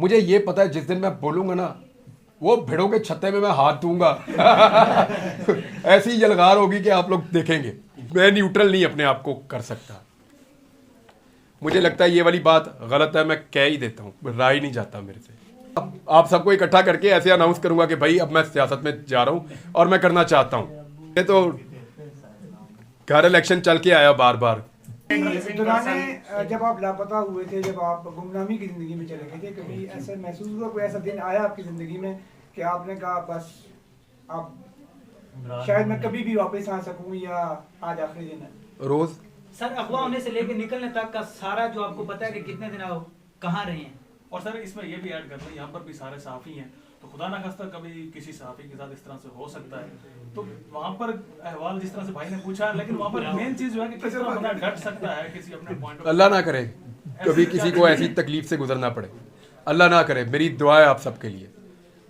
मुझे ये पता है जिस दिन मैं बोलूंगा ना वो भिड़ों के छत्ते में मैं हाथ दूंगा ऐसी यलगार होगी कि आप लोग देखेंगे। मैं न्यूट्रल नहीं अपने आप को कर सकता। मुझे लगता है ये वाली बात गलत है, मैं कह ही देता हूँ, रहा ही नहीं जाता मेरे से। अब आप सबको इकट्ठा करके ऐसे अनाउंस करूंगा कि भाई अब मैं सियासत में जा रहा हूँ और मैं करना चाहता हूँ। ये तो घर इलेक्शन चल के आया बार बार। दौरान जब आप लापता हुए थे, जब आप गुमनामी की जिंदगी में चले गए थे, कभी ऐसा महसूस हुआ, कोई ऐसा दिन आया आपकी जिंदगी में कि आपने कहा बस अब शायद मैं कभी भी वापस आ सकूं या आज आखिरी दिन है? रोज सर अगवा होने से लेकर निकलने तक का सारा जो आपको पता है कि कितने दिन आप कहाँ रहे हैं। और सर इसमें ये भी ऐड करते हैं, यहाँ पर भी सारे साफी हैं, तो खुदा ना खास्ता कभी किसी साफी के साथ इस तरह से हो सकता है। तो वहाँ पर अहवाल जिस तरह से भाई ने पूछा, लेकिन वहाँ पर मेन चीज जो है कि किस तरह बंदा डट सकता है किसी अपने पॉइंट। अल्लाह ना करे कभी किसी को ऐसी तकलीफ से गुजरना पड़े, अल्लाह ना करे। मेरी दुआ है आप सबके लिए,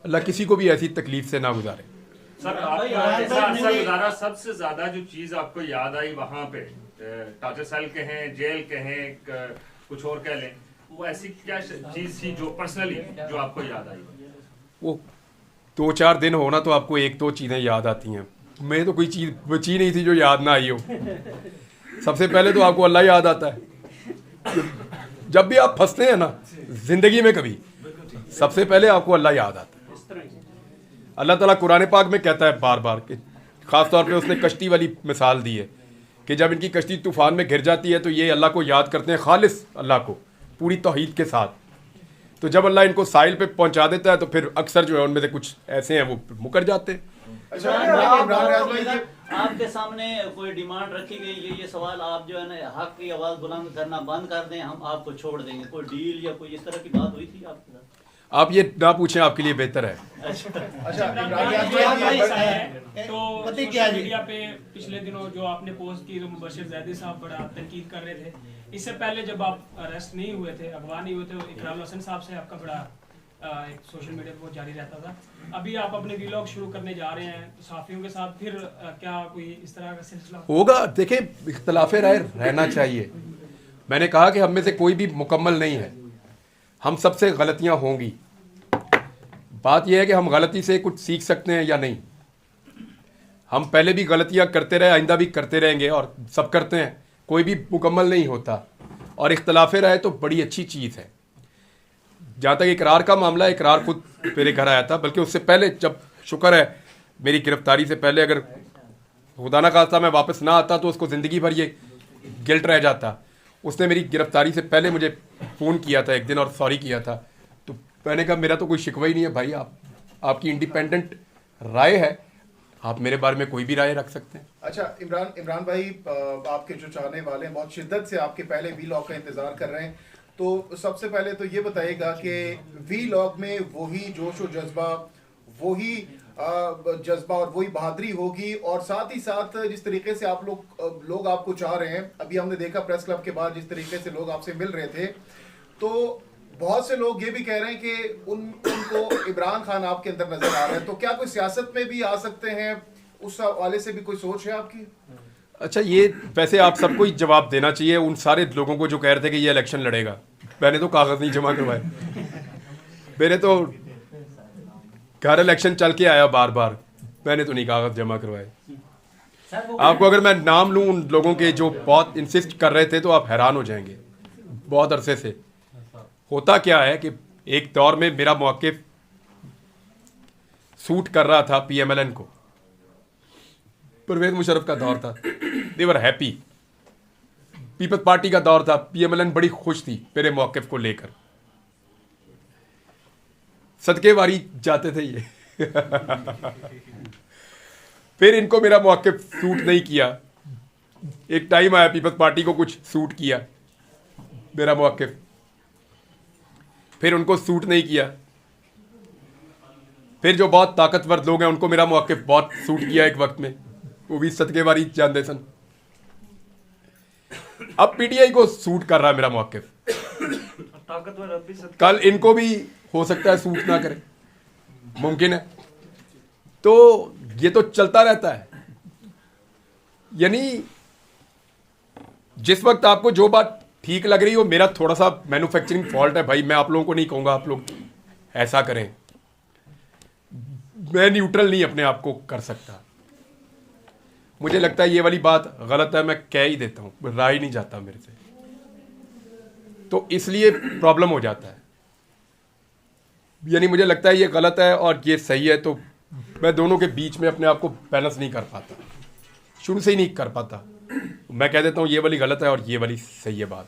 अल्लाह किसी को भी ऐसी तकलीफ से ना गुजारे। सर आपका गुजारा सबसे ज्यादा जो चीज आपको याद आई वहाँ पे, टॉर्चर सेल कहें, जेल कहें, कुछ और कह लें, वो ऐसी क्या चीज थी जो पर्सनली जो आपको याद आई? वो 2-4 दिन होना तो आपको 1-2 चीज़ें याद आती हैं। मैं तो कोई चीज़ बची नहीं थी जो याद ना आई हो। सबसे पहले तो आपको अल्लाह याद आता है। जब भी आप फंसते हैं ना जिंदगी में कभी, सबसे पहले आपको अल्लाह याद आता है। अल्लाह ताला कुरान पाक में कहता है बार बार कि ख़ास तौर पे उसने कश्ती वाली मिसाल दी है कि जब इनकी कश्ती तूफान में घिर जाती है तो ये अल्लाह को याद करते हैं, खालिस अल्लाह को पूरी तौहीद के साथ। तो जब अल्लाह इनको साहिल पे पहुंचा देता है तो फिर अक्सर जो है उनमें से कुछ ऐसे हैं वो मुकर जाते हैं। अच्छा, आपके सामने कोई डिमांड रखी गई, ये सवाल आप जो है ना हक की आवाज बुलंद करना बंद कर दें, हम आपको छोड़ देंगे, कोई डील या कोई इस तरह की बात हुई थी आपके साथ? आप ये ना पूछें, आपके लिए बेहतर है। तो सोशल मीडिया पे पिछले दिनों जो आपने पोस्ट की तो मुबशिर जैदी साहब बड़ा तनकीद कर रहे थे। इससे पहले जब आप अरेस्ट नहीं हुए थे, अगवा नहीं हुए थे, इकराम हसन साहब से आपका बड़ा एक सोशल मीडिया पे जारी रहता था। अभी आप अपने व्लॉग शुरू करने जा रहे हैं तो साफियों के साथ फिर क्या कोई इस तरह का सिलसिला होगा? देखें, इख्तलाफे राय रहना चाहिए। मैंने कहा कि हम में से कोई भी मुकम्मल नहीं है, हम सबसे गलतियां होंगी। बात यह है कि हम गलती से कुछ सीख सकते हैं या नहीं। हम पहले भी गलतियां करते रहे, आइंदा भी करते रहेंगे और सब करते हैं, कोई भी मुकम्मल नहीं होता। और इख्तलाफे राय तो बड़ी अच्छी चीज़ है। जहाँ तक इकरार का मामला है, इकरार खुद मेरे घर आया था, बल्कि उससे पहले, जब शुक्र है मेरी गिरफ्तारी से पहले अगर खुदा ना खास्ता मैं वापस ना आता तो उसको ज़िंदगी भर ये गिल्ट रह जाता। उसने मेरी गिरफ्तारी से पहले मुझे फ़ोन किया था एक दिन और सॉरी किया था। तो मैंने कहा मेरा तो कोई शिकवा ही नहीं है भाई, आपकी इंडिपेंडेंट राय है, आप मेरे बारे में कोई भी राय रख सकते हैं। अच्छा इमरान भाई, आपके जो चाहने वाले हैं बहुत शिद्दत से आपके पहले वीलॉग का इंतजार कर रहे हैं, तो सबसे पहले तो ये बताइएगा कि वीलॉग में वही जोश और जज्बा, वही जज्बा और वही बहादुरी होगी, और साथ ही साथ जिस तरीके से आप लोग आपको चाह रहे हैं। अभी हमने देखा प्रेस क्लब के बाद जिस तरीके से लोग आपसे मिल रहे थे, तो बहुत से लोग ये भी कह रहे हैं कि उनको इमरान खान आपके अंदर नजर आ रहे हैं। तो क्या कोई सियासत में भी आ सकते हैं? उस हवाले से भी कोई सोच है आपकी? अच्छा, ये वैसे आप सबको ही जवाब देना चाहिए उन सारे लोगों को जो कह रहे थे कि ये इलेक्शन लड़ेगा। मैंने तो कागज़ नहीं जमा करवाए, मेरे तो घर इलेक्शन चल के आया बार बार, मैंने तो नहीं कागज़ जमा करवाए। आपको अगर मैं नाम लूँ उन लोगों के जो बहुत इंसिस्ट कर रहे थे तो आप हैरान हो जाएंगे। बहुत अरसे से होता क्या है कि एक दौर में मेरा मौक़िफ़ सूट कर रहा था PMLN को, परवेज मुशर्रफ का दौर था, दे वर हैप्पी। पीपल्स पार्टी का दौर था, PMLN बड़ी खुश थी मेरे मौक़िफ़ को लेकर, सदके वारी जाते थे ये फिर इनको मेरा मौक़िफ़ सूट नहीं किया। एक टाइम आया पीपल्स पार्टी को कुछ सूट किया मेरा मौक़िफ़, फिर उनको सूट नहीं किया। फिर जो बहुत ताकतवर लोग हैं उनको मेरा मौक़िफ़ बहुत सूट किया एक वक्त में, वो भी सदके वारी जानते सन। अब PTI को सूट कर रहा है मेरा मौक़िफ़, कल इनको भी हो सकता है सूट ना करे, मुमकिन है। तो ये तो चलता रहता है। यानी जिस वक्त आपको जो बात ठीक लग रही हो, मेरा थोड़ा सा मैन्युफैक्चरिंग फॉल्ट है भाई, मैं आप लोगों को नहीं कहूँगा आप लोग ऐसा करें, मैं न्यूट्रल नहीं अपने आप को कर सकता। मुझे लगता है ये वाली बात गलत है, मैं कह ही देता हूँ, रहा ही नहीं जाता मेरे से, तो इसलिए प्रॉब्लम हो जाता है। यानी मुझे लगता है ये गलत है और ये सही है, तो मैं दोनों के बीच में अपने आप को बैलेंस नहीं कर पाता, शुरू से ही नहीं कर पाता। मैं कह देता हूँ ये वाली गलत है और ये वाली सही है बात,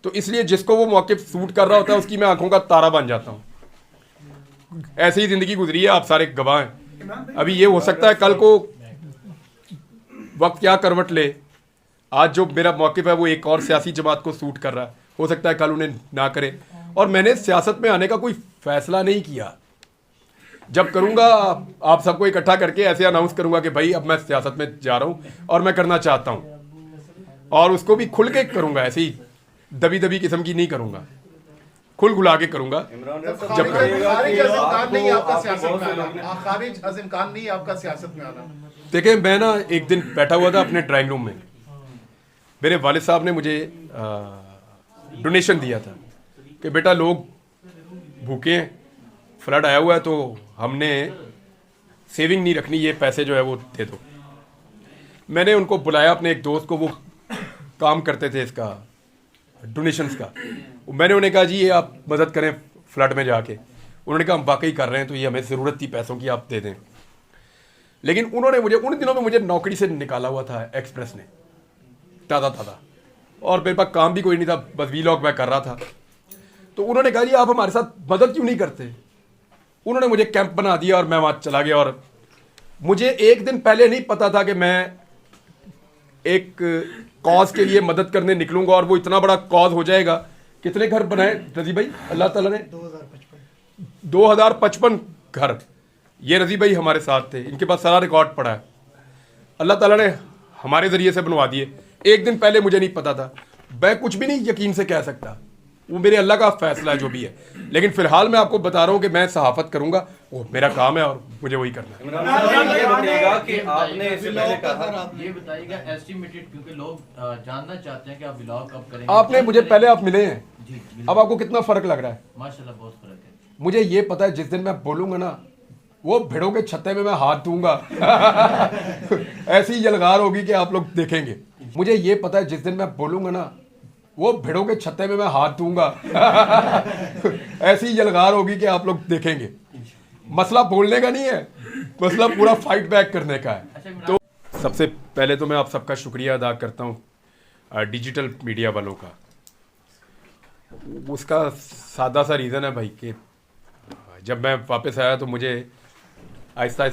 तो इसलिए जिसको वो मौके सूट कर रहा होता है उसकी मैं आंखों का तारा बन जाता हूँ। ऐसे ही जिंदगी गुजरी है, आप सारे गवाह हैं। अभी ये हो सकता है कल को वक्त क्या करवट ले, आज जो मेरा मौक़िफ़ है वो एक और सियासी जमात को सूट कर रहा है, हो सकता है कल उन्हें ना करे। और मैंने सियासत में आने का कोई फैसला नहीं किया, जब करूंगा आप सबको इकट्ठा करके ऐसे अनाउंस करूंगा कि भाई अब मैं सियासत में जा रहा हूं और मैं करना चाहता हूं, और उसको भी खुल के करूंगा, ऐसे ही दबी दबी किस्म की नहीं करूंगा, खुल खुला के करूंगा। जब खारिज अज़ीम खान नहीं आपका सियासत में आना, खारिज अज़ीम खान नहीं आपका सियासत में आना। देखिए, मैं ना एक दिन बैठा हुआ था अपने ड्राइंग रूम में, मेरे वालिद साहब ने मुझे डोनेशन दिया था कि बेटा लोग भूखे हैं, फ्लड आया हुआ है, तो हमने सेविंग नहीं रखनी, ये पैसे जो है वो दे दो। मैंने उनको बुलाया, अपने एक दोस्त को, वो काम करते थे इसका डोनेशंस का, मैंने उन्हें कहा जी ये आप मदद करें फ्लड में जाके। उन्होंने कहा हम वाकई कर रहे हैं, तो ये हमें ज़रूरत थी पैसों की, आप दे दें। लेकिन उन्होंने मुझे उन दिनों में मुझे नौकरी से निकाला हुआ था एक्सप्रेस ने, ताज़ा, और मेरे पास काम भी कोई नहीं था, बस वीलॉग मैं कर रहा था। तो उन्होंने कहा जी आप हमारे साथ मदद क्यों नहीं करते। उन्होंने मुझे कैंप बना दिया और मैं वहाँ चला गया, और मुझे एक दिन पहले नहीं पता था कि मैं एक कॉज के लिए मदद करने निकलूंगा और वो इतना बड़ा कॉज हो जाएगा। कितने घर बनाए रजी भाई अल्लाह ताला ने? 2055 घर। ये रजी भाई हमारे साथ थे, इनके पास सारा रिकॉर्ड पड़ा है, अल्लाह ताला ने हमारे ज़रिए से बनवा दिए। एक दिन पहले मुझे नहीं पता था, मैं कुछ भी नहीं यकीन से कह सकता, वो मेरे अल्लाह का फैसला है जो भी है। लेकिन फिलहाल मैं आपको बता रहा हूँ कि मैं सहाफ़त करूँगा, वो मेरा काम है और मुझे वही करना है। ये बताइएगा कि आपने इससे पहले कहा, ये बताइएगा एस्टिमेटेड, क्योंकि लोग जानना चाहते हैं कि आप व्लॉग कब करेंगे। आपने मुझे पहले आप मिले हैं जी, अब आपको कितना फ़र्क लग रहा है? माशाल्लाह बहुत फर्क है। मुझे ये पता है जिस दिन मैं बोलूँगा ना, वो भेड़ों के छत्ते में मैं हाथ दूंगा ऐसी यलगार होगी कि आप लोग देखेंगे। मुझे ये पता है जिस दिन मैं बोलूँगा ना, वो भेड़ों के छत्ते में मैं हाथ दूंगा ऐसी यलगार होगी कि आप लोग देखेंगे। मसला बोलने का नहीं है, मसला पूरा फाइट बैक करने का है। तो सबसे पहले तो मैं आप सबका शुक्रिया अदा करता हूँ डिजिटल मीडिया वालों का। उसका सादा सा रीज़न है भाई कि जब मैं वापस आया तो मुझे आहिस्ता